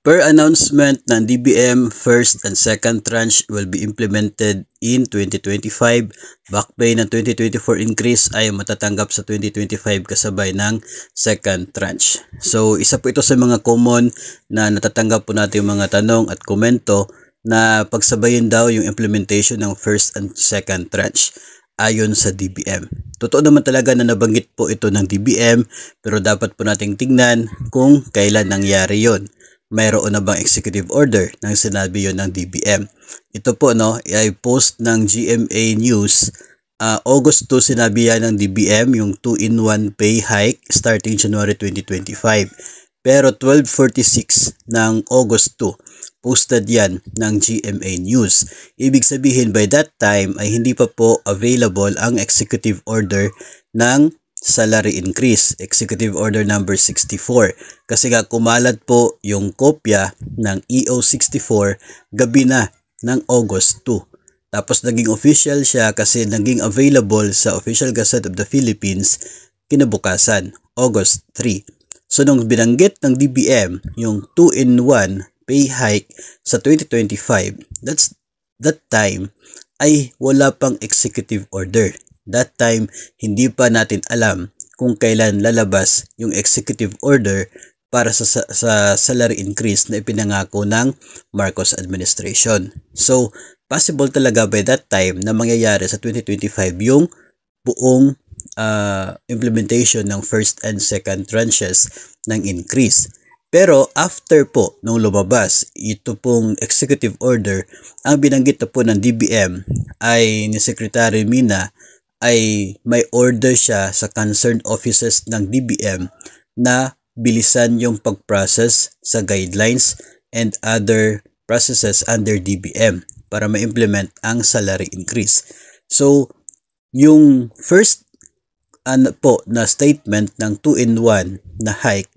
Per announcement ng DBM, first and second tranche will be implemented in 2025. Back pay ng 2024 increase ay matatanggap sa 2025 kasabay ng second tranche. So, isa po ito sa mga common na natatanggap po natin yung mga tanong at komento na pagsabayin daw yung implementation ng first and second tranche ayon sa DBM. Totoo naman talaga na nabanggit po ito ng DBM, pero dapat po nating tingnan kung kailan nangyari yon. Mayroon na bang executive order nang sinabi yon ng DBM? Ito po ay post ng GMA News. August 2 sinabi yan ng DBM yung 2-in-1 pay hike starting January 2025. Pero 12:46 ng August 2, posted yan ng GMA News. Ibig sabihin by that time ay hindi pa po available ang executive order ng salary increase, Executive Order number 64. Kasi nga kumalat po yung kopya ng EO 64 gabi na ng August 2. Tapos naging official siya kasi naging available sa Official Gazette of the Philippines kinabukasan, August 3. So nung binanggit ng DBM yung 2-in-1 pay hike sa 2025, that time ay wala pang executive order. That time, hindi pa natin alam kung kailan lalabas yung executive order para sa salary increase na ipinangako ng Marcos administration. So, possible talaga by that time na mangyayari sa 2025 yung buong implementation ng first and second tranches ng increase. Pero after po nung lumabas ito pong executive order, ang binanggit na po ng DBM ay ni Secretary Mina ay may order siya sa concerned offices ng DBM na bilisan yung pag-process sa guidelines and other processes under DBM para ma-implement ang salary increase. So, yung first na statement ng 2-in-1 na hike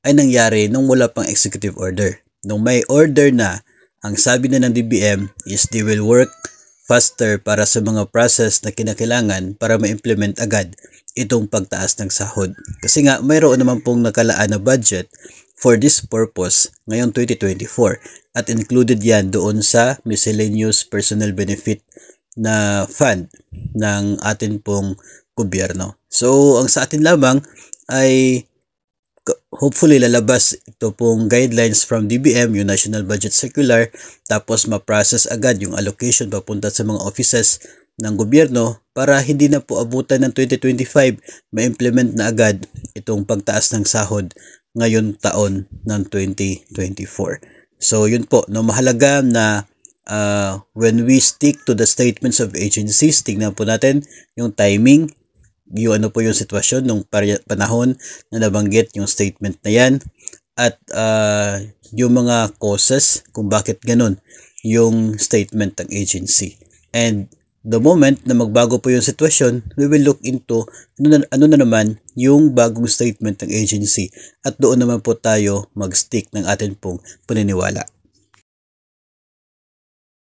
ay nangyari nung wala pang executive order. Nung may order na, ang sabi na ng DBM is they will work faster para sa mga process na kinakailangan para ma-implement agad itong pagtaas ng sahod. Kasi nga mayroon naman pong nakalaan na budget for this purpose ngayong 2024 at included yan doon sa miscellaneous personal benefit na fund ng atin pong gobyerno. So ang sa atin lamang ay hopefully lalabas ito pong guidelines from DBM, yung National Budget Circular, tapos ma-process agad yung allocation papunta sa mga offices ng gobyerno para hindi na po abutan ng 2025, ma-implement na agad itong pagtaas ng sahod ngayon taon ng 2024. So yun po, mahalaga na when we stick to the statements of agencies, tingnan po natin yung timing, yung ano po yung sitwasyon nung panahon na nabanggit yung statement na yan at yung mga causes kung bakit ganun yung statement ng agency. And the moment na magbago po yung sitwasyon, we will look into ano na naman yung bagong statement ng agency at doon naman po tayo mag-stick ng atin pong paniniwala.